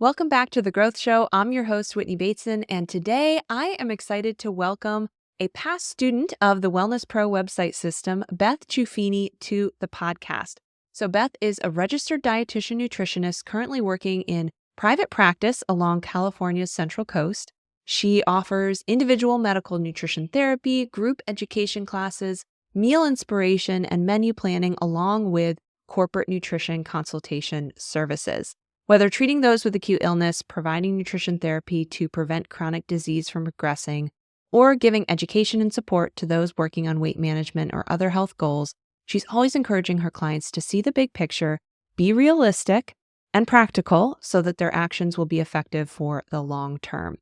Welcome back to The Growth Show. I'm your host, Whitney Bateson, and today I am excited to welcome a past student of the Wellness Pro website system, Beth Ciuffini, to the podcast. So Beth is a registered dietitian nutritionist currently working in private practice along California's Central Coast. She offers individual medical nutrition therapy, group education classes, meal inspiration, and menu planning, along with corporate nutrition consultation services. Whether treating those with acute illness, providing nutrition therapy to prevent chronic disease from progressing, or giving education and support to those working on weight management or other health goals, she's always encouraging her clients to see the big picture, be realistic and practical so that their actions will be effective for the long term.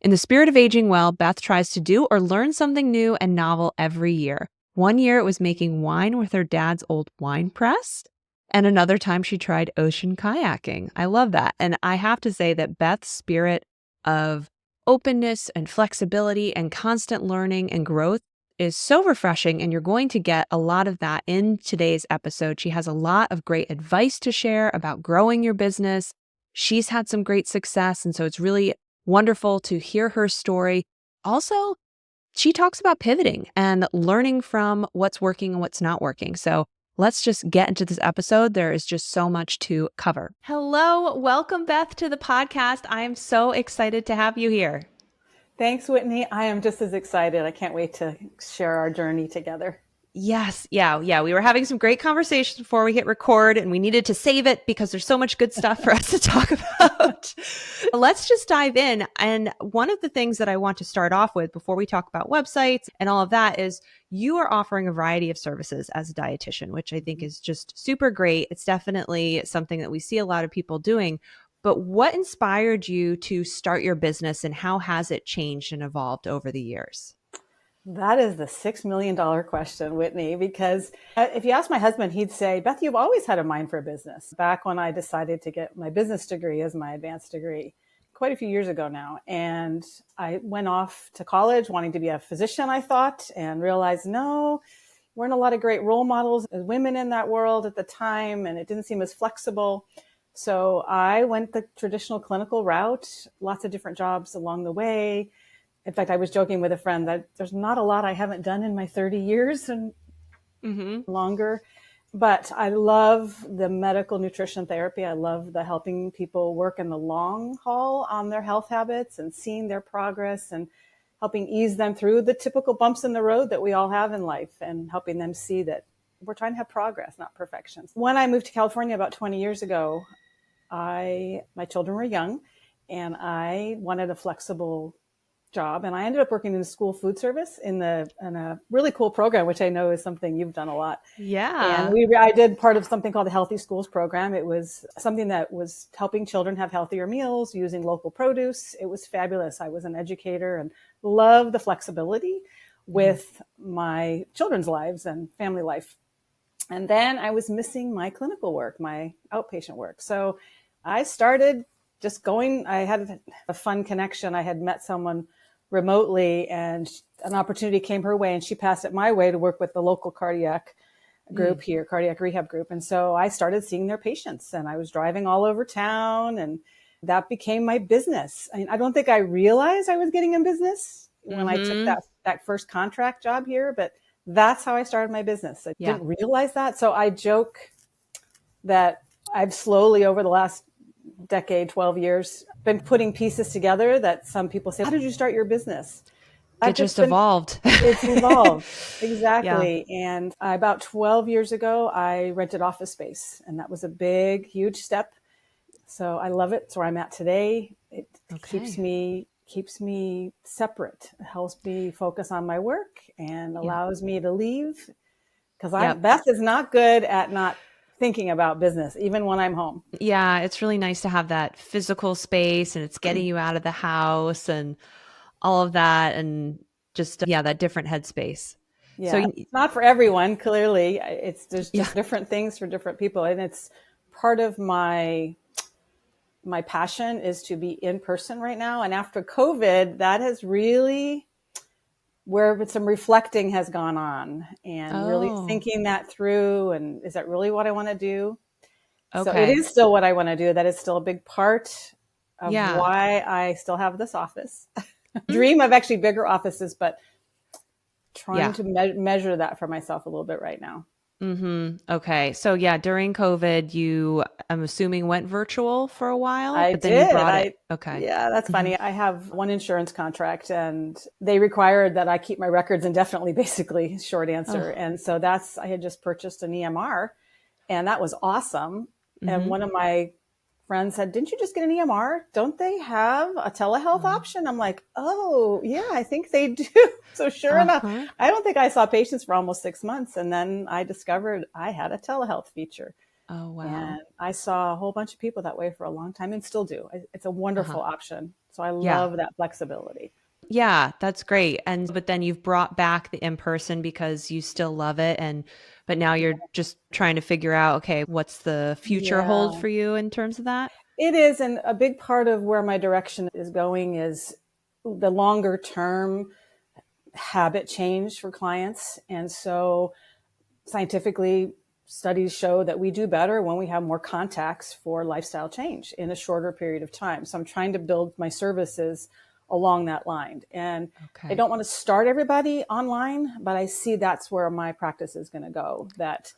In the spirit of aging well, Beth tries to do or learn something new and novel every year. One year it was making wine with her dad's old wine press. And another time she tried ocean kayaking. I love that. And I have to say that Beth's spirit of openness and flexibility and constant learning and growth is so refreshing. And you're going to get a lot of that in today's episode. She has a lot of great advice to share about growing your business. She's had some great success. And so it's really wonderful to hear her story. Also, she talks about pivoting and learning from what's working and what's not working. So let's just get into this episode. There is just so much to cover. Hello, welcome Beth to the podcast. I am so excited to have you here. Thanks, Whitney. I am just as excited. I can't wait to share our journey together. Yes. Yeah. We were having some great conversations before we hit record, and we needed to save it because there's so much good stuff for us to talk about. Let's just dive in. And one of the things that I want to start off with before we talk about websites and all of that is you are offering a variety of services as a dietitian, which I think is just super great. It's definitely something that we see a lot of people doing. But what inspired you to start your business, and how has it changed and evolved over the years? That is the $6 million question, Whitney, because if you ask my husband, he'd say, Beth, you've always had a mind for business. Back when I decided to get my business degree as my advanced degree, quite a few years ago now. And I went off to college wanting to be a physician, I thought, and realized, no, weren't a lot of great role models as women in that world at the time, and it didn't seem as flexible. So I went the traditional clinical route, lots of different jobs along the way. In fact, I was joking with a friend that there's not a lot I haven't done in my 30 years and longer, but I love the medical nutrition therapy. I love the helping people work in the long haul on their health habits and seeing their progress and helping ease them through the typical bumps in the road that we all have in life and helping them see that we're trying to have progress, not perfection. When I moved to California about 20 years ago, my children were young and I wanted a flexible job, and I ended up working in the school food service in a really cool program, which I know is something you've done a lot. Yeah. And I did part of something called the Healthy Schools program. It was something that was helping children have healthier meals using local produce. It was fabulous. I was an educator and loved the flexibility with my children's lives and family life. And then I was missing my clinical work, my outpatient work. So I started just going. I had a fun connection. I had met someone remotely and an opportunity came her way and she passed it my way to work with the local cardiac group here, cardiac rehab group. And so I started seeing their patients and I was driving all over town and that became my business. I mean, I don't think I realized I was getting in business when I took that first contract job here, but that's how I started my business. I didn't realize that. So I joke that I've slowly over the last decade, 12 years, been putting pieces together that some people say, how did you start your business? It just evolved. It's evolved. Exactly. Yeah. And about 12 years ago, I rented office space and that was a big, huge step. So I love it. It's where I'm at today. It keeps me separate. It helps me focus on my work and allows me to leave because Beth is not good at not thinking about business, even when I'm home. Yeah, it's really nice to have that physical space and it's getting you out of the house and all of that and just, that different headspace. Yeah, so it's not for everyone, clearly. There's just different things for different people. And it's part of my passion is to be in person right now. And after COVID, that has really where some reflecting has gone on and really thinking that through. And is that really what I want to do? Okay. So it is still what I want to do. That is still a big part of Yeah. why I still have this office. Dream of actually bigger offices, but trying Yeah. to measure that for myself a little bit right now. Okay. So yeah, during COVID, you, I'm assuming, went virtual for a while, I but then you did. brought it. Okay. Yeah, that's hmm funny. I have one insurance contract and they required that I keep my records indefinitely, basically, short answer. Oh. And so I had just purchased an EMR and that was awesome. And hmm one of my friends said, "Didn't you just get an EMR? Don't they have a telehealth option?" I'm like, "Oh, yeah, I think they do." So sure enough, Uh-huh. I don't think I saw patients for almost 6 months. And then I discovered I had a telehealth feature. Oh, wow. And I saw a whole bunch of people that way for a long time and still do. It's a Uh-huh. wonderful option. So I Yeah. love that flexibility. Yeah, that's great. And but then you've brought back the in-person because you still love it, and but now you're just trying to figure out, okay, what's the future hold Yeah, for you in terms of that? it is. And a big part of where my direction is going is the longer term habit change for clients. And so scientifically, studies show that we do better when we have more contacts for lifestyle change in a shorter period of time. So I'm trying to build my services along that line. And I Okay. don't want to start everybody online, but I see that's where my practice is going to go, that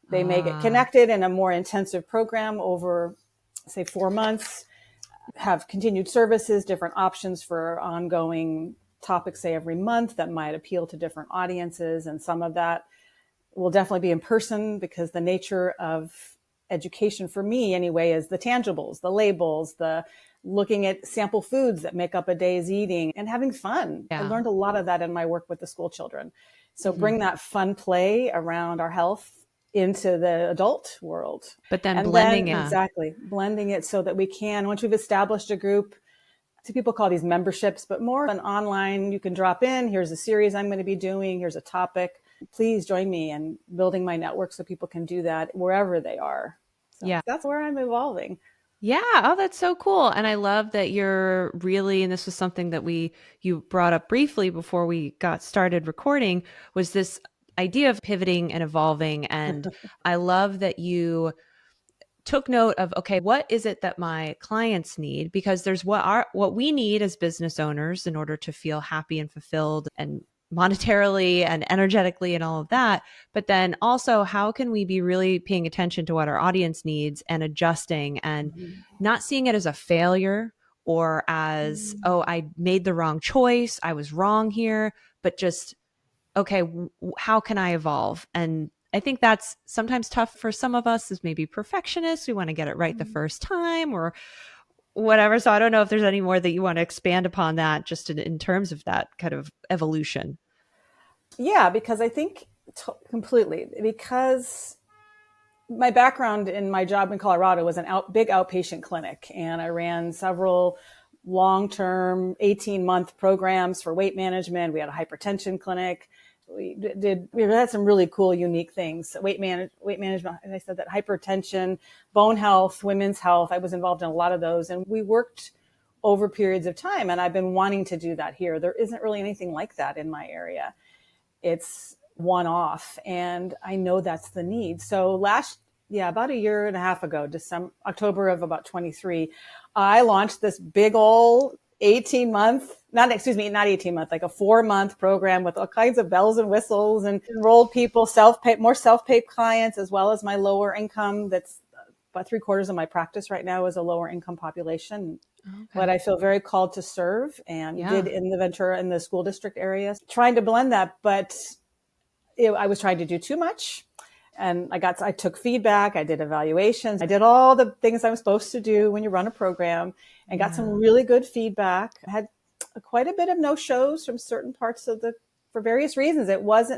they may get Ah, connected in a more intensive program over, say, 4 months, have continued services, different options for ongoing topics, say, every month that might appeal to different audiences. And some of that will definitely be in person because the nature of education for me anyway is the tangibles, the labels, the looking at sample foods that make up a day's eating and having fun. I yeah. learned a lot of that in my work with the school children. So hmm bring that fun play around our health into the adult world. But then And then blending it. exactly blending it so that we can, once we've established a group, some people call these memberships, but more an online, you can drop in. Here's a series I'm going to be doing. Here's a topic. Please join me in building my network so people can do that wherever they are. So Yeah. that's where I'm evolving. Yeah. Oh, that's so cool. And I love that you're really, and this was something that you brought up briefly before we got started recording, was this idea of pivoting and evolving. And I love that you took note of, okay, what is it that my clients need? Because there's what we need as business owners in order to feel happy and fulfilled and monetarily and energetically and all of that. But then also, how can we be really paying attention to what our audience needs and adjusting and not seeing it as a failure or as, oh, I made the wrong choice, I was wrong here, but just, okay, how can I evolve? And I think that's sometimes tough for some of us as maybe perfectionists. We want to get it right the first time or whatever. So I don't know if there's any more that you want to expand upon that just in terms of that kind of evolution. Yeah, because I think completely, because my background in my job in Colorado was big outpatient clinic, and I ran several long-term 18-month programs for weight management. We had a hypertension clinic. We had some really cool, unique things. Weight management, and I said that hypertension, bone health, women's health. I was involved in a lot of those, and we worked over periods of time. And I've been wanting to do that here. There isn't really anything like that in my area. It's one off. And I know that's the need. So about a year and a half ago, October of about 23, I launched this big old not 18 month, like a 4 month program with all kinds of bells and whistles and enrolled people, more self-pay clients, as well as my lower income. That's about 3/4 of my practice right now is a lower income population. But Okay. I feel very called to serve and did Yeah. in the Ventura in the school district area, trying to blend that. But I was trying to do too much. And I took feedback. I did evaluations. I did all the things I'm supposed to do when you run a program and got some Yeah. really good feedback. I had quite a bit of no shows from certain parts for various reasons. It was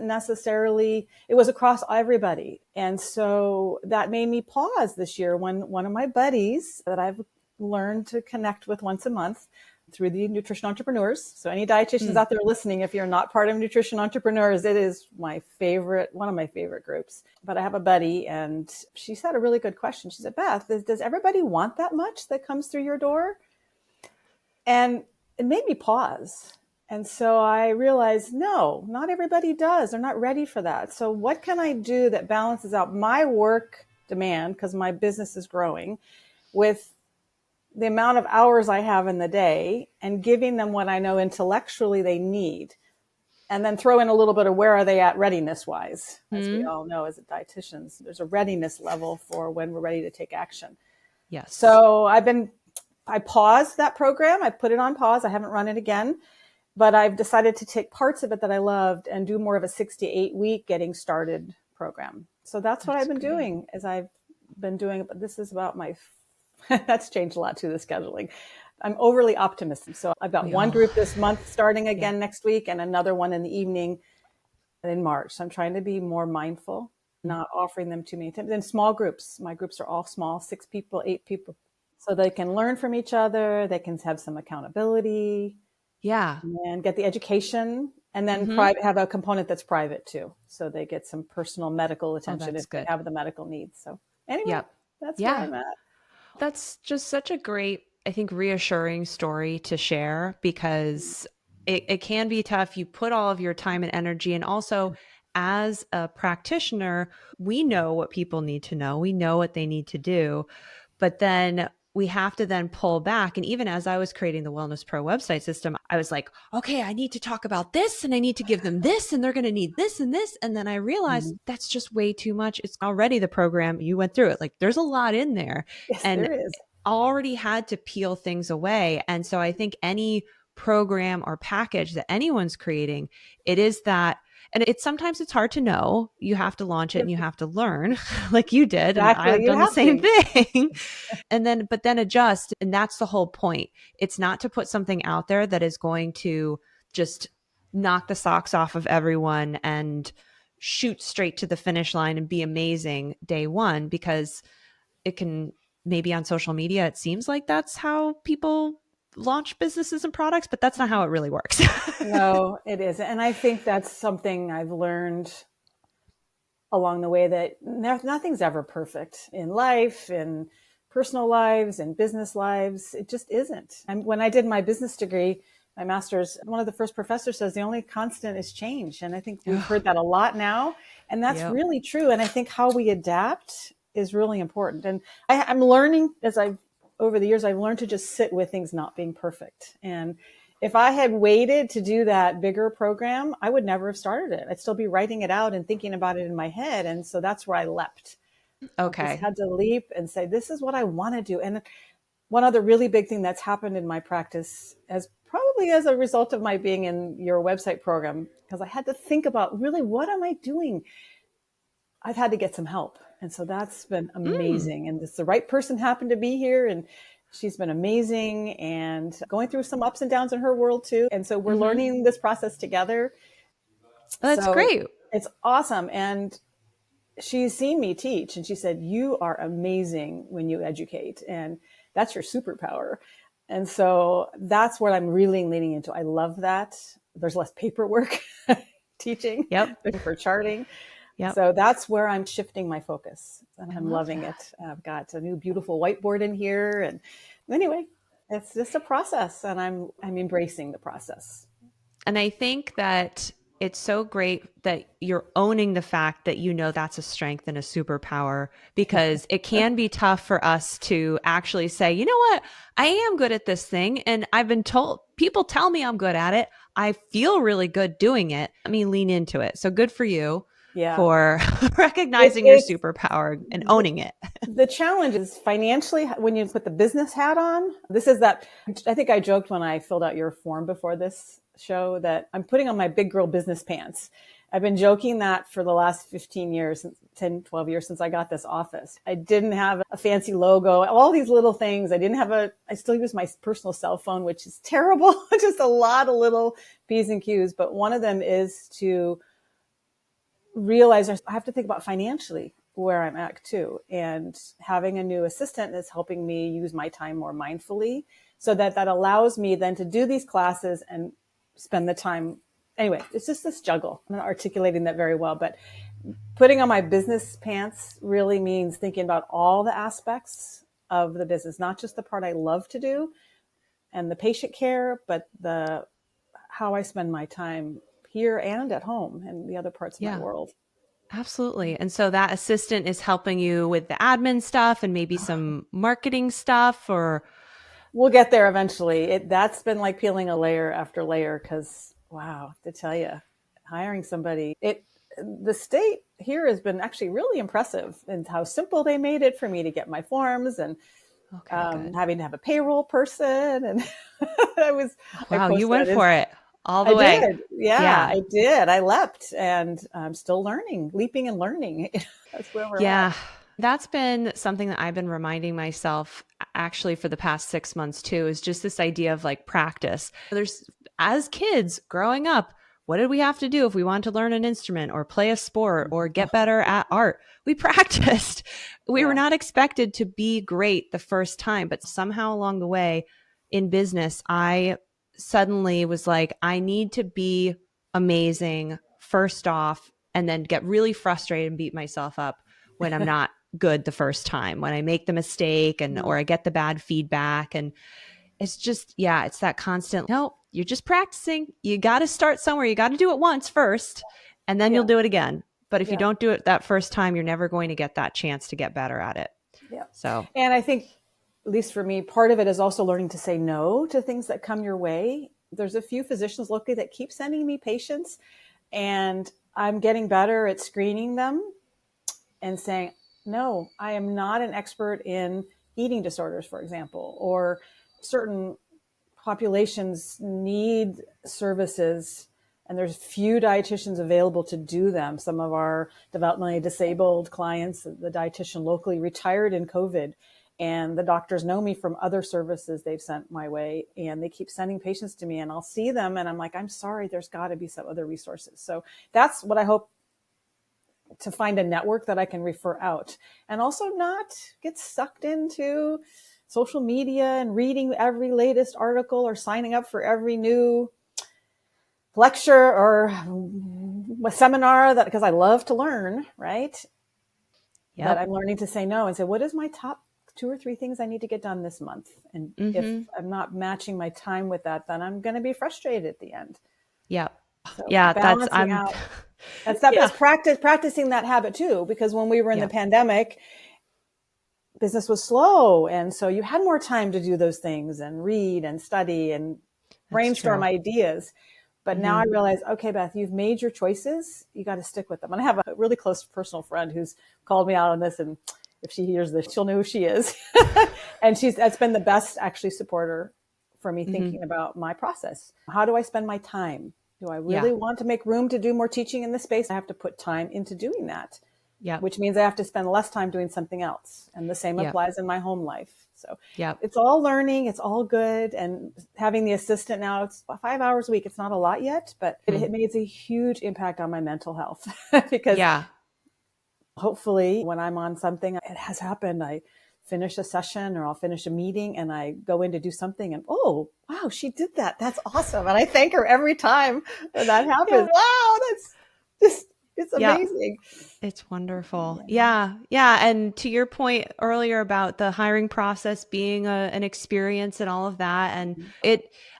across everybody. And so that made me pause this year when one of my buddies that I've learned to connect with once a month through the Nutrition Entrepreneurs. So any dietitians out there listening, if you're not part of Nutrition Entrepreneurs, it is one of my favorite groups. But I have a buddy and she said a really good question. She said, "Beth, does everybody want that much that comes through your door?" And it made me pause. And so I realized, no, not everybody does. They're not ready for that. So what can I do that balances out my work demand, because my business is growing, with the amount of hours I have in the day and giving them what I know intellectually they need. And then throw in a little bit of where are they at readiness wise. As we all know, as dietitians, there's a readiness level for when we're ready to take action. Yes. So I paused that program. I put it on pause. I haven't run it again, but I've decided to take parts of it that I loved and do more of a 6 to 8 week getting started program. So that's what I've been doing as I've been doing. But this is about that's changed a lot too, the scheduling. I'm overly optimistic. So I've got one group this month starting again next week and another one in the evening in March. So I'm trying to be more mindful, not offering them too many times. In small groups, my groups are all small, 6 people, 8 people. So they can learn from each other. They can have some accountability. Yeah. And get the education. And then have a component that's private too. So they get some personal medical attention if they have the medical needs. So anyway, that's where I'm at. That's just such a great, I think, reassuring story to share, because it can be tough. You put all of your time and energy, and also as a practitioner, we know what people need to know. We know what they need to do, but then we have to then pull back. And even as I was creating the Wellness Pro website system, I was like, okay, I need to talk about this and I need to give them this and they're going to need this and this. And then I realized that's just way too much. It's already the program. You went through it. Like, there's a lot in there. Yes, and there is. already had to peel things away. And so I think any program or package that anyone's creating, it is that. And sometimes it's hard to know. You have to launch it and you have to learn like you did. Exactly. And I've done the same thing. but then adjust. And that's the whole point. It's not to put something out there that is going to just knock the socks off of everyone and shoot straight to the finish line and be amazing day one, because it can, maybe on social media, it seems like that's how people launch businesses and products, but that's not how it really works. No, it isn't. And I think that's something I've learned along the way, that nothing's ever perfect in life, in personal lives, in business lives. It just isn't. And when I did my business degree, my master's, one of the first professors says the only constant is change. And I think we've heard that a lot now. And that's really true. And I think how we adapt is really important. And I'm learning over the years, I've learned to just sit with things not being perfect. And if I had waited to do that bigger program, I would never have started it. I'd still be writing it out and thinking about it in my head. And so that's where I leapt. Okay. I just had to leap and say, this is what I want to do. And one other really big thing that's happened in my practice, probably as a result of my being in your website program, because I had to think about, really, what am I doing? I've had to get some help. And so that's been amazing. And the right person happened to be here, and she's been amazing and going through some ups and downs in her world too. And so we're learning this process together. That's great. It's awesome. And she's seen me teach, and she said, you are amazing when you educate, and that's your superpower. And so that's what I'm really leaning into. I love that. There's less paperwork teaching for charting. So that's where I'm shifting my focus, and I'm loving it. I've got a new beautiful whiteboard in here. And anyway, it's just a process, and I'm embracing the process. And I think that it's so great that you're owning the fact that, that's a strength and a superpower, because it can be tough for us to actually say, you know what, I am good at this thing. And I've been told, people tell me I'm good at it. I feel really good doing it. Let me lean into it. So good for you for recognizing your superpower and owning it. The challenge is financially, when you put the business hat on. This is that, I think I joked when I filled out your form before this show that I'm putting on my big girl business pants. I've been joking that for the last 15 years, 10, 12 years since I got this office. I didn't have a fancy logo, all these little things. I still use my personal cell phone, which is terrible. Just a lot of little P's and Q's. But one of them is to realize I have to think about financially where I'm at too. And having a new assistant is helping me use my time more mindfully, so that allows me then to do these classes and spend the time. Anyway, it's just this juggle. I'm not articulating that very well, but putting on my business pants really means thinking about all the aspects of the business, not just the part I love to do and the patient care, but how I spend my time here and at home and the other parts of my world. Absolutely. And so that assistant is helping you with the admin stuff and maybe some marketing stuff, or we'll get there eventually. That's been like peeling a layer after layer because, wow, to tell you, hiring somebody, the state here has been actually really impressive in how simple they made it for me to get my forms and having to have a payroll person. And Wow, you went for it all the I way. did. Yeah, I did. I leapt and I'm still learning, leaping and learning. That's where we're at. That's been something that I've been reminding myself actually for the past 6 months too, is just this idea of like practice. As kids growing up, what did we have to do if we wanted to learn an instrument or play a sport or get better at art? We practiced. We were not expected to be great the first time, but somehow along the way in business, I suddenly was like, I need to be amazing first off, and then get really frustrated and beat myself up when I'm not good the first time, when I make the mistake or I get the bad feedback. And it's just, it's that constant, no, you're just practicing. You got to start somewhere. You got to do it once first, and then you'll do it again. But if you don't do it that first time, you're never going to get that chance to get better at it. Yeah. So, and I think, at least for me, part of it is also learning to say no to things that come your way. There's a few physicians locally that keep sending me patients, and I'm getting better at screening them and saying, no, I am not an expert in eating disorders, for example, or certain populations need services and there's few dietitians available to do them. Some of our developmentally disabled clients, the dietitian locally retired in COVID, and the doctors know me from other services they've sent my way, and they keep sending patients to me, and I'll see them and I'm like, I'm sorry, there's got to be some other resources. So that's what I hope, to find a network that I can refer out, and also not get sucked into social media and reading every latest article or signing up for every new lecture or a seminar, because I love to learn, right? Yep. But I'm learning to say no and say, what is my top 2 or 3 things I need to get done this month? And if I'm not matching my time with that, then I'm going to be frustrated at the end. Yep. So Balancing out. That's practicing that habit too, because when we were in the pandemic, business was slow. And so you had more time to do those things and read and study and brainstorm ideas. But now I realize, okay, Beth, you've made your choices. You got to stick with them. And I have a really close personal friend who's called me out on this. And if she hears this, she'll know who she is. And that's been the best actually supporter for me thinking about my process. How do I spend my time? Do I really want to make room to do more teaching in this space? I have to put time into doing that, which means I have to spend less time doing something else. And the same applies in my home life. So it's all learning. It's all good. And having the assistant now, it's 5 hours a week. It's not a lot yet, but it makes a huge impact on my mental health because hopefully when I'm on something, it has happened. I finish a session or I'll finish a meeting and I go in to do something and, oh, wow, she did that. That's awesome. And I thank her every time when that happens. Wow, that's just, it's amazing. It's wonderful. Yeah. And to your point earlier about the hiring process being an experience and all of that, and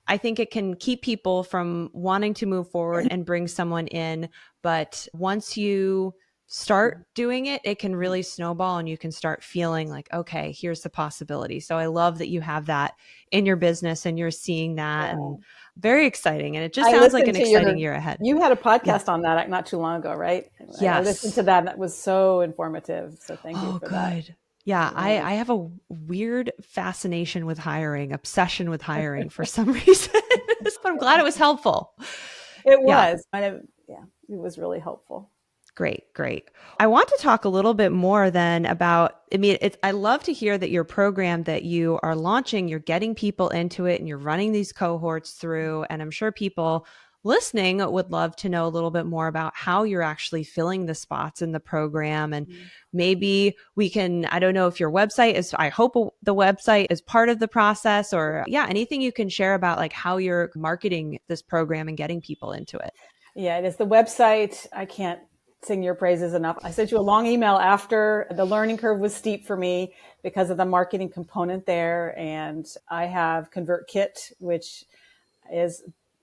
I think it can keep people from wanting to move forward and bring someone in. But once you start doing it, it can really snowball and you can start feeling like, okay, here's the possibility. So I love that you have that in your business and you're seeing that and very exciting. And it just sounds like an exciting year ahead. You had a podcast on that not too long ago, right? Yes. I listened to that. That was so informative. So thank you for that. Yeah, I have a weird fascination with hiring, obsession with hiring for some reason. But I'm glad it was helpful. It was. It was really helpful. Great. I want to talk a little bit more then about, I love to hear that your program that you are launching, you're getting people into it and you're running these cohorts through. And I'm sure people listening would love to know a little bit more about how you're actually filling the spots in the program. And maybe we can, I don't know if your website is, I hope the website is part of the process or anything you can share about like how you're marketing this program and getting people into it. Yeah, it is the website. I can't sing your praises enough. I sent you a long email after. The learning curve was steep for me because of the marketing component there. And I have ConvertKit, which is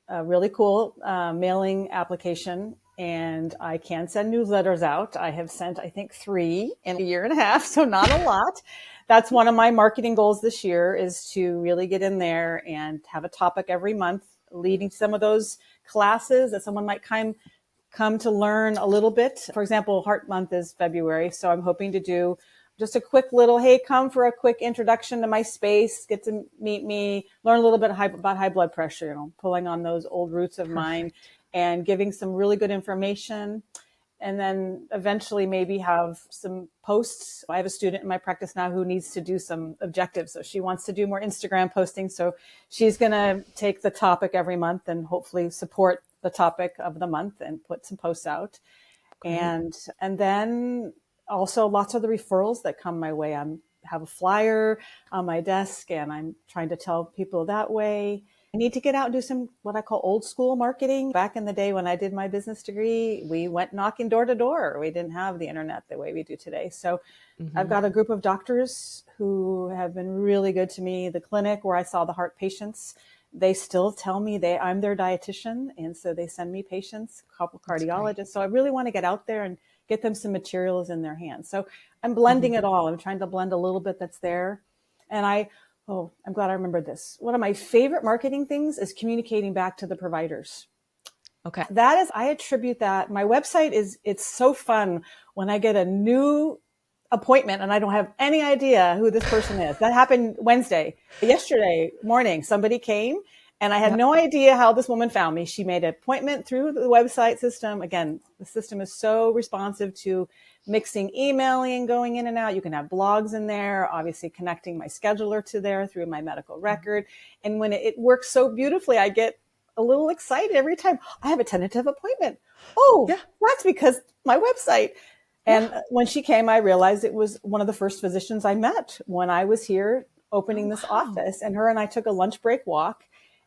a really cool mailing application. And I can send newsletters out. I have sent, I think, 3 in a year and a half, so not a lot. that's one of my marketing goals this year, is to really get in there and have a topic every month leading some of those classes that someone might come to learn a little bit. For example, Heart Month is February, so I'm hoping to do just a quick little, hey, come for a quick introduction to my space, get to meet me, learn a little bit about high blood pressure, pulling on those old roots of mine and giving some really good information. And then eventually maybe have some posts. I have a student in my practice now who needs to do some objectives. So she wants to do more Instagram posting. So she's going to take the topic every month and hopefully support the topic of the month and put some posts out. Great. And then also lots of the referrals that come my way. I have a flyer on my desk and I'm trying to tell people that way. I need to get out and do some what I call old school marketing. Back in the day when I did my business degree, we went knocking door to door. We didn't have the internet the way we do today. So I've got a group of doctors who have been really good to me. The clinic where I saw the heart patients, they still tell me I'm their dietitian. And so they send me patients, a couple cardiologists. So I really want to get out there and get them some materials in their hands. So I'm blending it all. I'm trying to blend a little bit that's there. And I'm glad I remembered this. One of my favorite marketing things is communicating back to the providers. Okay. I attribute that. My website it's so fun when I get a new appointment and I don't have any idea who this person is. That happened Wednesday. Yesterday morning, somebody came and I had no idea how this woman found me. She made an appointment through the website system. Again, the system is so responsive to mixing emailing, going in and out. You can have blogs in there, obviously connecting my scheduler to there through my medical record. And when it works so beautifully, I get a little excited every time. I have a tentative appointment. That's because my website. And when she came, I realized it was one of the first physicians I met when I was here opening this office. And her and I took a lunch break walk.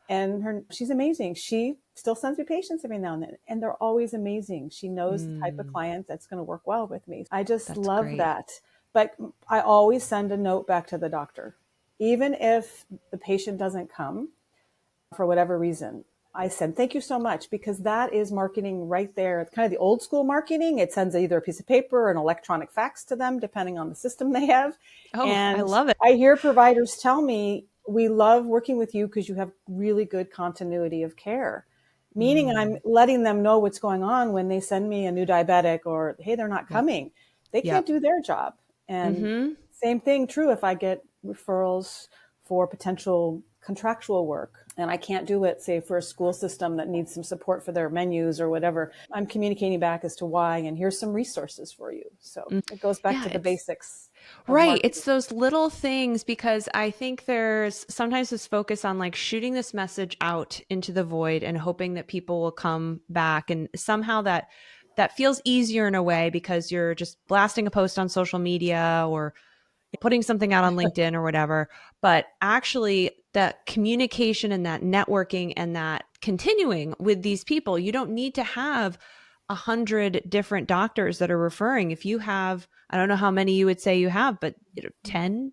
And she's amazing. She still sends me patients every now and then, and they're always amazing. She knows the type of client that's going to work well with me. I just love that. But I always send a note back to the doctor. Even if the patient doesn't come for whatever reason, I said, thank you so much, because that is marketing right there. It's kind of the old school marketing. It sends either a piece of paper or an electronic fax to them, depending on the system they have. And I love it. I hear providers tell me, we love working with you because you have really good continuity of care. Meaning I'm letting them know what's going on when they send me a new diabetic or, hey, they're not coming. They can't do their job. And same thing true if I get referrals for potential contractual work and I can't do it, say, for a school system that needs some support for their menus or whatever. I'm communicating back as to why, and here's some resources for you. So it goes back to the basics. Right. Marketing. It's those little things, because I think there's sometimes this focus on like shooting this message out into the void and hoping that people will come back. And somehow that feels easier in a way because you're just blasting a post on social media or putting something out on LinkedIn or whatever. But actually that communication and that networking and that continuing with these people, you don't need to have 100 different doctors that are referring. If you have, I don't know how many you would say you have, but 10,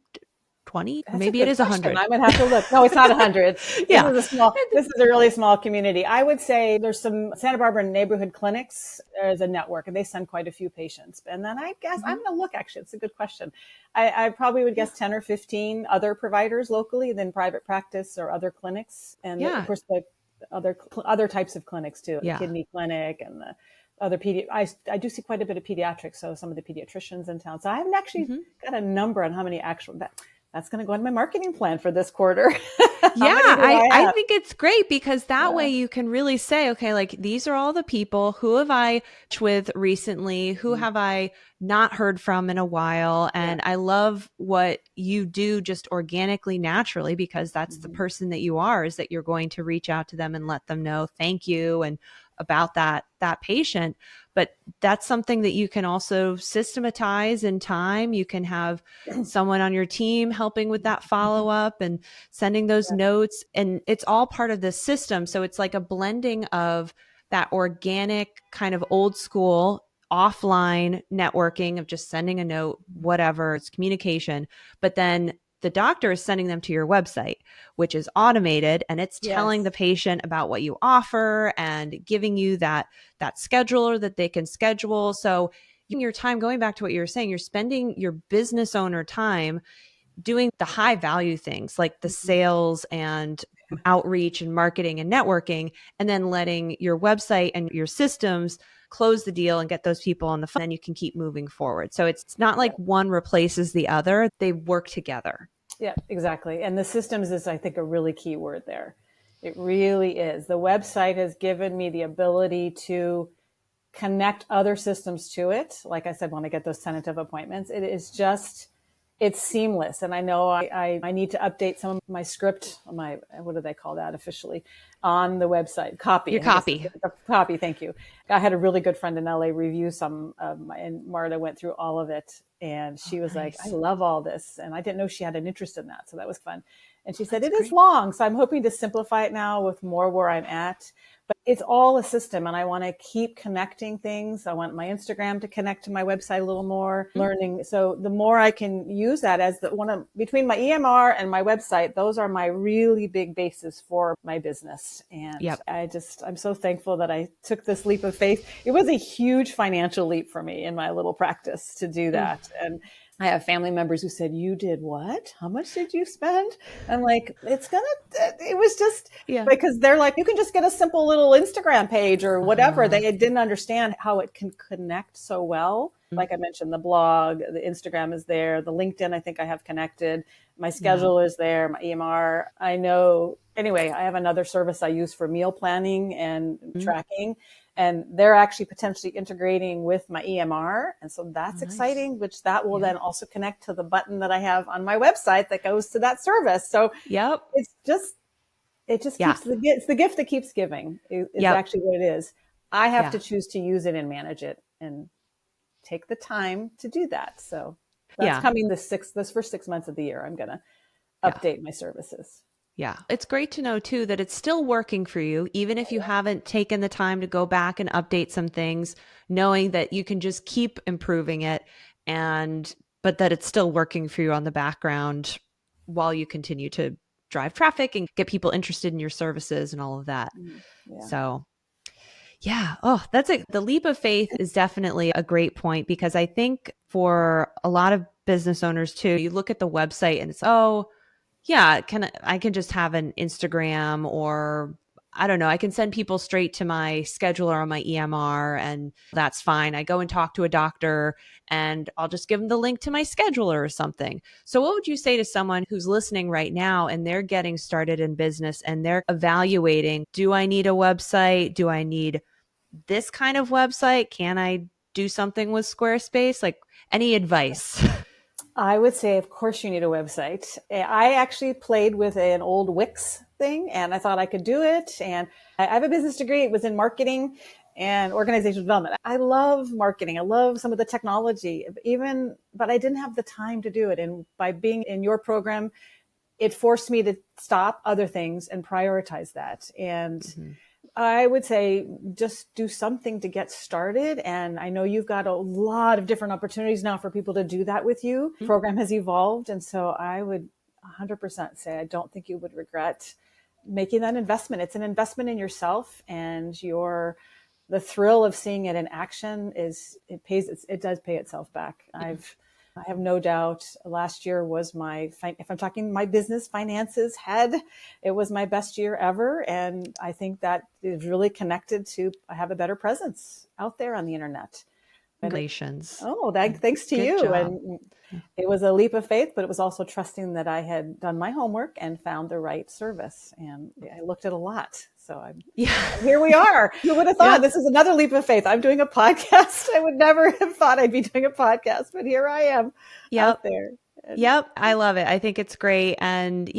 20, maybe it is 100. I'm going to have to look. No, it's not 100. This is a really small community. I would say there's some Santa Barbara neighborhood clinics. There's a network and they send quite a few patients. And then I guess I'm going to look, actually, it's a good question. I probably would guess 10 or 15 other providers locally, then private practice or other clinics. And of course, the other types of clinics too, the kidney clinic and the other I do see quite a bit of pediatrics. So some of the pediatricians in town. So I haven't actually got a number on how many actual, that's going to go in my marketing plan for this quarter. I think it's great because that way you can really say, okay, like these are all the people who have I touched with recently, who have I not heard from in a while. And I love what you do just organically, naturally, because that's the person that you are, is that you're going to reach out to them and let them know thank you and about that patient. But that's something that you can also systematize in time. You can have someone on your team helping with that follow-up and sending those notes. And it's all part of this system. So it's like a blending of that organic kind of old school offline networking of just sending a note, whatever, it's communication. But then the doctor is sending them to your website, which is automated, and it's telling the patient about what you offer and giving you that scheduler that they can schedule. So your time, going back to what you were saying, you're spending your business owner time doing the high value things like the sales and outreach and marketing and networking, and then letting your website and your systems close the deal and get those people on the phone, then you can keep moving forward. So it's not like one replaces the other. They work together. Yeah, exactly. And the systems is, I think, a really key word there. It really is. The website has given me the ability to connect other systems to it. Like I said, when I get those tentative appointments, it is just, it's seamless. And I know I need to update some of my script, what do they call that officially, on the website? Copy. Your copy. Copy, thank you. I had a really good friend in LA review some of my, and Marta went through all of it. And she was nice. Like, I love all this. And I didn't know she had an interest in that. So that was fun. And she said, it is long. So I'm hoping to simplify it now with more where I'm at. But it's all a system, and I want to keep connecting things. I want my Instagram to connect to my website a little more, learning. So the more I can use that as between my EMR and my website, those are my really big bases for my business. And I'm so thankful that I took this leap of faith. It was a huge financial leap for me in my little practice to do that. And I have family members who said, you did what? How much did you spend? I'm like, it was just because they're like, you can just get a simple little Instagram page or whatever. They didn't understand how it can connect so well. Like I mentioned, the blog, the Instagram is there, the LinkedIn, I think I have connected. My schedule is there, my EMR. I know, anyway, I have another service I use for meal planning and tracking. And they're actually potentially integrating with my EMR. And so that's exciting, which that will then also connect to the button that I have on my website that goes to that service. So it just keeps it's the gift that keeps giving is actually what it is. I have to choose to use it and manage it and take the time to do that. So that's coming this first 6 months of the year. I'm going to update my services. Yeah. It's great to know too that it's still working for you, even if you haven't taken the time to go back and update some things, knowing that you can just keep improving it but that it's still working for you on the background while you continue to drive traffic and get people interested in your services and all of that. So the leap of faith is definitely a great point, because I think for a lot of business owners too, you look at the website and it's, I can just have an Instagram, or I don't know, I can send people straight to my scheduler on my EMR and that's fine. I go and talk to a doctor and I'll just give them the link to my scheduler or something. So what would you say to someone who's listening right now and they're getting started in business and they're evaluating, do I need a website? Do I need this kind of website? Can I do something with Squarespace? Like, any advice? I would say, of course, you need a website. I actually played with an old Wix thing and I thought I could do it. And I have a business degree. It was in marketing and organizational development. I love marketing. I love some of the technology, but I didn't have the time to do it. And by being in your program, it forced me to stop other things and prioritize that. And I would say just do something to get started. And I know you've got a lot of different opportunities now for people to do that with you. The program has evolved. And so I would 100% say, I don't think you would regret making that investment. It's an investment in yourself, and the thrill of seeing it in action it does pay itself back. I have no doubt last year was if I'm talking my business finances it was my best year ever. And I think that is really connected to, I have a better presence out there on the internet. Congratulations. Thanks to you. Job. And it was a leap of faith, but it was also trusting that I had done my homework and found the right service. And I looked at a lot. So here we are. Who would have thought this is another leap of faith? I'm doing a podcast. I would never have thought I'd be doing a podcast, but here I am out there. I love it. I think it's great. And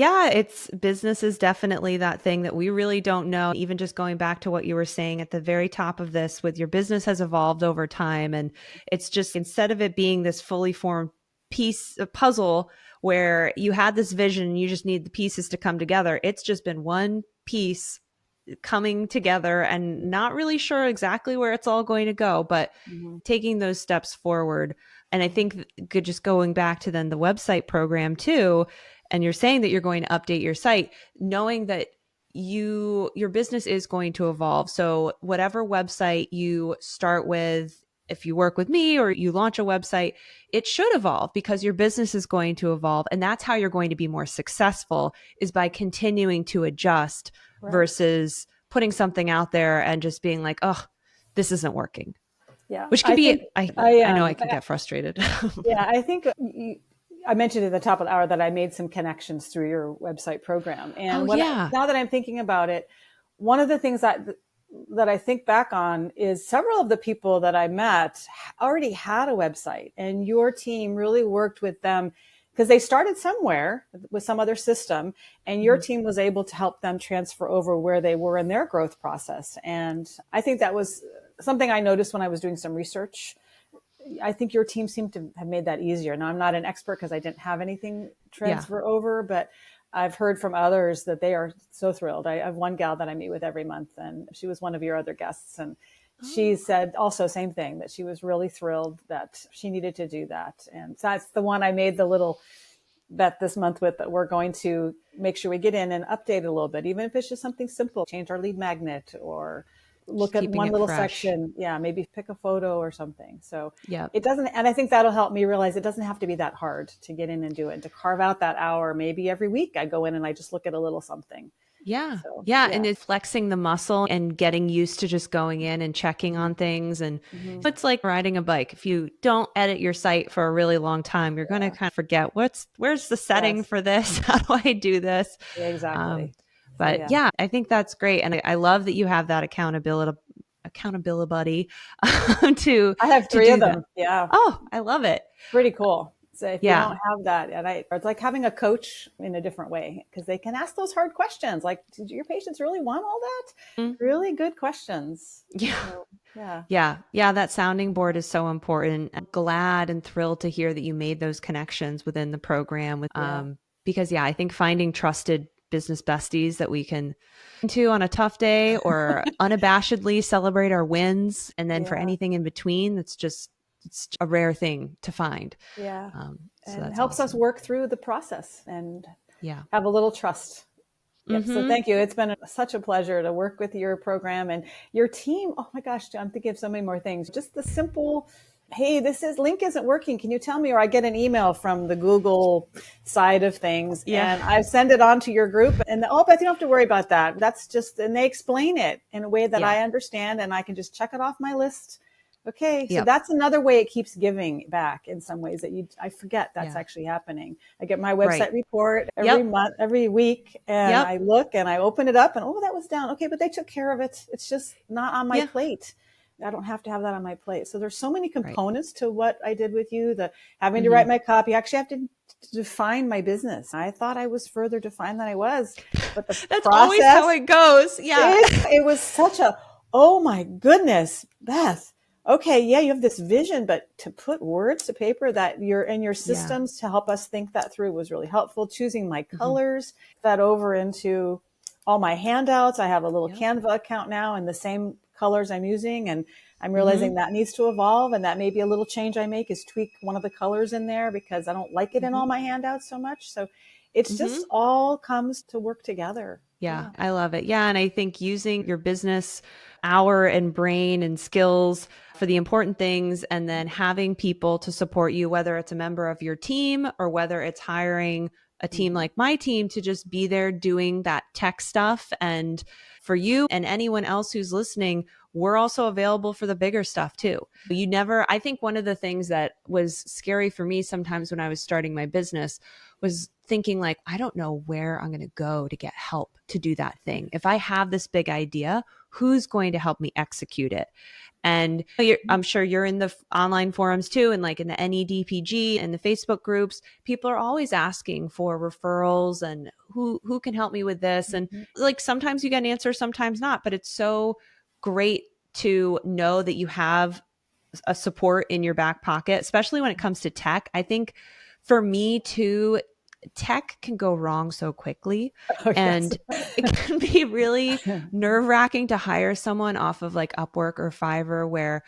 business is definitely that thing that we really don't know. Even just going back to what you were saying at the very top of this, with your business has evolved over time. And it's just, instead of it being this fully formed piece of puzzle where you had this vision and you just need the pieces to come together, it's just been one piece coming together and not really sure exactly where it's all going to go, but taking those steps forward. And I think just going back to then the website program too, and you're saying that you're going to update your site, knowing that your business is going to evolve. So whatever website you start with if you work with me or you launch a website, it should evolve because your business is going to evolve. And that's how you're going to be more successful, is by continuing to adjust versus putting something out there and just being like, oh, this isn't working. Yeah. Which can be, I know I can get frustrated. Yeah. I think I mentioned at the top of the hour that I made some connections through your website program. And now that I'm thinking about it, one of the things that I think back on is several of the people that I met already had a website, and your team really worked with them because they started somewhere with some other system, and your team was able to help them transfer over where they were in their growth process. And I think that was something I noticed when I was doing some research. I think your team seemed to have made that easier. Now, I'm not an expert because I didn't have anything transfer over, but I've heard from others that they are so thrilled. I have one gal that I meet with every month, and she was one of your other guests. And she said also same thing, that she was really thrilled that she needed to do that. And so that's the one I made the little bet this month with, that we're going to make sure we get in and update it a little bit, even if it's just something simple, change our lead magnet or look at one little section. Yeah. Maybe pick a photo or something. So it doesn't, and I think that'll help me realize it doesn't have to be that hard to get in and do it, and to carve out that hour. Maybe every week I go in and I just look at a little something. Yeah. So, yeah. And it's flexing the muscle and getting used to just going in and checking on things. And it's like riding a bike. If you don't edit your site for a really long time, you're going to kind of forget where's the setting for this? How do I do this? Yeah, exactly. But yeah, I think that's great. And I love that you have that accountability buddy to I have 3 of them. That. Yeah. Oh, I love it. Pretty cool. So if you don't have that, and it's like having a coach in a different way, because they can ask those hard questions. Like, did your patients really want all that? Really good questions. Yeah. So, yeah. That sounding board is so important. I'm glad and thrilled to hear that you made those connections within the program. Because I think finding trusted business besties that we can to on a tough day or unabashedly celebrate our wins, and then for anything in between, it's a rare thing to find. Yeah. And it helps us work through the process and have a little trust. Yep. So thank you. It's been such a pleasure to work with your program and your team. Oh my gosh, I'm thinking of so many more things. Just the simple, hey, link isn't working. Can you tell me? Or I get an email from the Google side of things and I send it on to your group, and Beth, you don't have to worry about that. And they explain it in a way that I understand, and I can just check it off my list. Okay. So that's another way it keeps giving back in some ways that I forget that's actually happening. I get my website report every month, every week, and I look and I open it up and, that was down. Okay. But they took care of it. It's just not on my plate. I don't have to have that on my plate. So there's so many components to what I did with you, the having to write my copy. I actually have to define my business. I thought I was further defined than I was, but the that's process, always how it goes. Yeah. It was such oh my goodness, Beth. Okay, you have this vision, but to put words to paper that you're in your systems to help us think that through was really helpful. Choosing my colors, that over into all my handouts. I have a little Canva account now, and the same colors I'm using, and I'm realizing that needs to evolve, and that may be a little change I make is tweak one of the colors in there because I don't like it in all my handouts so much. So it's just all comes to work together. Yeah, I love it. Yeah. And I think using your business hour and brain and skills for the important things, and then having people to support you, whether it's a member of your team or whether it's hiring a team like my team to just be there doing that tech stuff. And for you and anyone else who's listening, we're also available for the bigger stuff too. I think one of the things that was scary for me sometimes when I was starting my business was thinking like, I don't know where I'm going to go to get help to do that thing. If I have this big idea, who's going to help me execute it? And I'm sure you're in the online forums too, and like in the NEDPG and the Facebook groups, people are always asking for referrals and who can help me with this. And like sometimes you get an answer, sometimes not, but it's so great to know that you have a support in your back pocket, especially when it comes to tech. I think for me too, tech can go wrong so quickly. And it can be really nerve-wracking to hire someone off of like Upwork or Fiverr where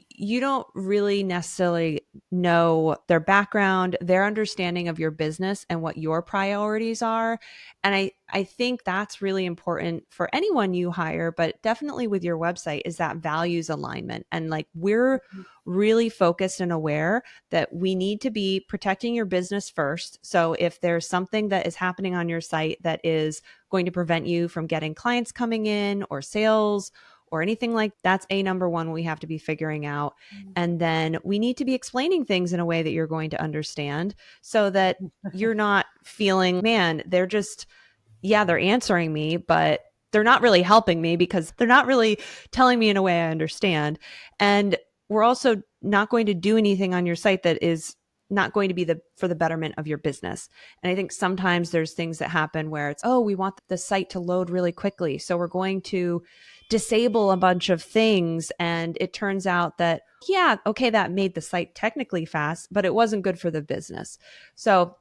you don't really necessarily know their background, their understanding of your business and what your priorities are. And I think that's really important for anyone you hire, but definitely with your website is that values alignment. And like we're really focused and aware that we need to be protecting your business first. So if there's something that is happening on your site that is going to prevent you from getting clients coming in or sales or anything like that's a number one we have to be figuring out. And then we need to be explaining things in a way that you're going to understand so that you're not feeling, man, they're just, yeah, they're answering me, but they're not really helping me because they're not really telling me in a way I understand. And we're also not going to do anything on your site that is not going to be for the betterment of your business. And I think sometimes there's things that happen where it's, oh, we want the site to load really quickly, so we're going to disable a bunch of things. And it turns out that, yeah, okay, that made the site technically fast, but it wasn't good for the business. So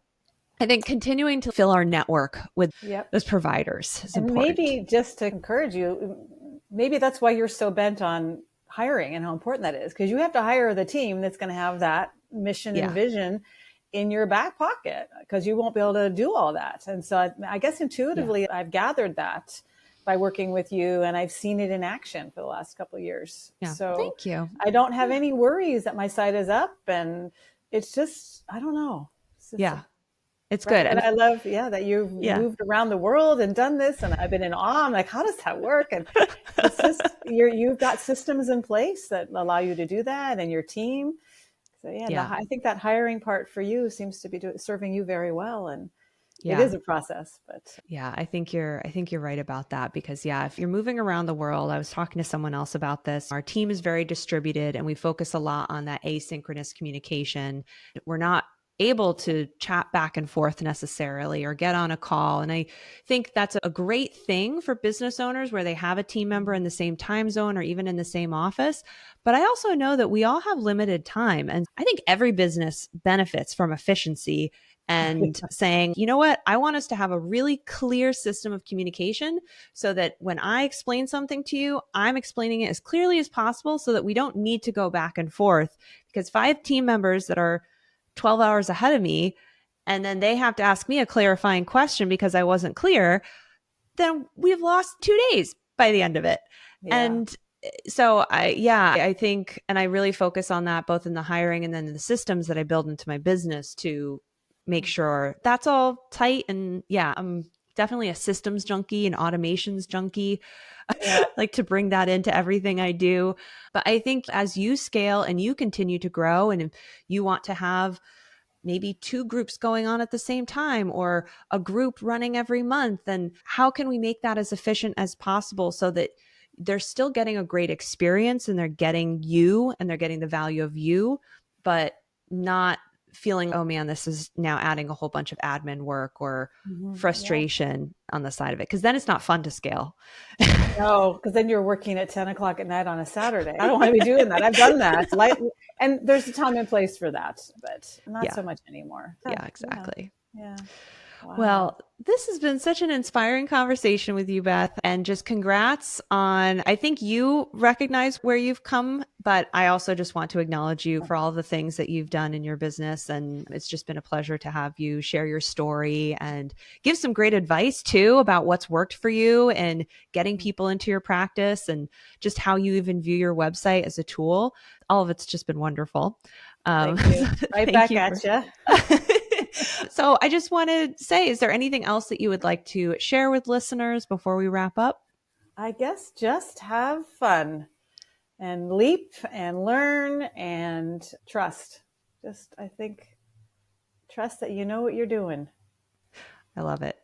I think continuing to fill our network with those providers is important. Maybe just to encourage you, maybe that's why you're so bent on hiring and how important that is, because you have to hire the team that's going to have that mission and vision in your back pocket, because you won't be able to do all that. And so I guess intuitively, I've gathered that by working with you, and I've seen it in action for the last couple of years. Yeah. So thank you. I don't have any worries that my site is up, and it's just, I don't know. It's good. And I love, that you've moved around the world and done this. And I've been in awe. I'm like, how does that work? And it's just, you've got systems in place that allow you to do that, and your team. So I think that hiring part for you seems to be serving you very well. And it is a process, but I think you're right about that, because if you're moving around the world, I was talking to someone else about this. Our team is very distributed and we focus a lot on that asynchronous communication. We're not able to chat back and forth necessarily or get on a call. And I think that's a great thing for business owners where they have a team member in the same time zone or even in the same office. But I also know that we all have limited time. And I think every business benefits from efficiency and saying, you know what, I want us to have a really clear system of communication so that when I explain something to you, I'm explaining it as clearly as possible so that we don't need to go back and forth. Because 5 team members that are 12 hours ahead of me, and then they have to ask me a clarifying question because I wasn't clear, then we've lost 2 days by the end of it. And so I think, and I really focus on that both in the hiring and then in the systems that I build into my business to make sure that's all tight. And I'm definitely a systems junkie and automations junkie. Like to bring that into everything I do. But I think as you scale and you continue to grow, and if you want to have maybe 2 groups going on at the same time or a group running every month, then how can we make that as efficient as possible so that they're still getting a great experience and they're getting you and they're getting the value of you, but not feeling, oh man, this is now adding a whole bunch of admin work or frustration on the side of it. Because then it's not fun to scale. No, because then you're working at 10 o'clock at night on a Saturday. I don't want to be doing that. I've done that. And there's a time and place for that, but not so much anymore. Yeah, exactly. Yeah. Wow. Well, this has been such an inspiring conversation with you, Beth, and just congrats on, I think you recognize where you've come, but I also just want to acknowledge you for all the things that you've done in your business. And it's just been a pleasure to have you share your story and give some great advice too about what's worked for you and getting people into your practice and just how you even view your website as a tool. All of it's just been wonderful. Thank you. Right back at you. So I just want to say, is there anything else that you would like to share with listeners before we wrap up? I guess just have fun and leap and learn and trust. I think, trust that you know what you're doing. I love it.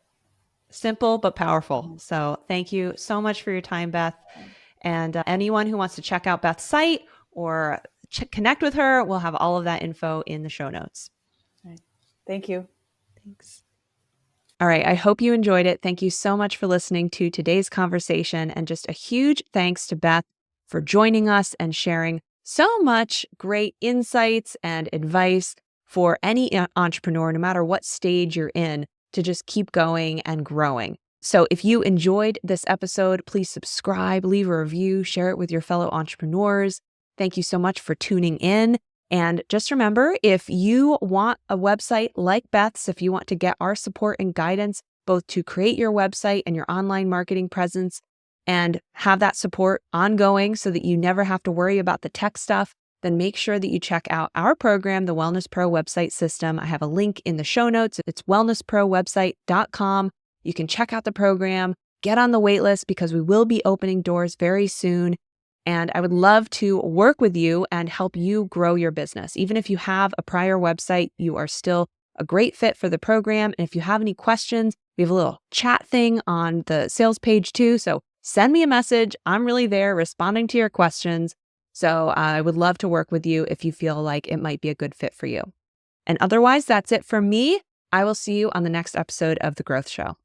Simple, but powerful. So thank you so much for your time, Beth. And anyone who wants to check out Beth's site or connect with her, we'll have all of that info in the show notes. Thank you. Thanks. All right. I hope you enjoyed it. Thank you so much for listening to today's conversation. And just a huge thanks to Beth for joining us and sharing so much great insights and advice for any entrepreneur, no matter what stage you're in, to just keep going and growing. So if you enjoyed this episode, please subscribe, leave a review, share it with your fellow entrepreneurs. Thank you so much for tuning in. And just remember, if you want a website like Beth's, if you want to get our support and guidance, both to create your website and your online marketing presence and have that support ongoing so that you never have to worry about the tech stuff, then make sure that you check out our program, the Wellness Pro Website System. I have a link in the show notes. It's wellnessprowebsite.com. You can check out the program, get on the wait list because we will be opening doors very soon. And I would love to work with you and help you grow your business. Even if you have a prior website, you are still a great fit for the program. And if you have any questions, we have a little chat thing on the sales page too. So send me a message. I'm really there responding to your questions. So I would love to work with you if you feel like it might be a good fit for you. And otherwise, that's it from me. I will see you on the next episode of The Growth Show.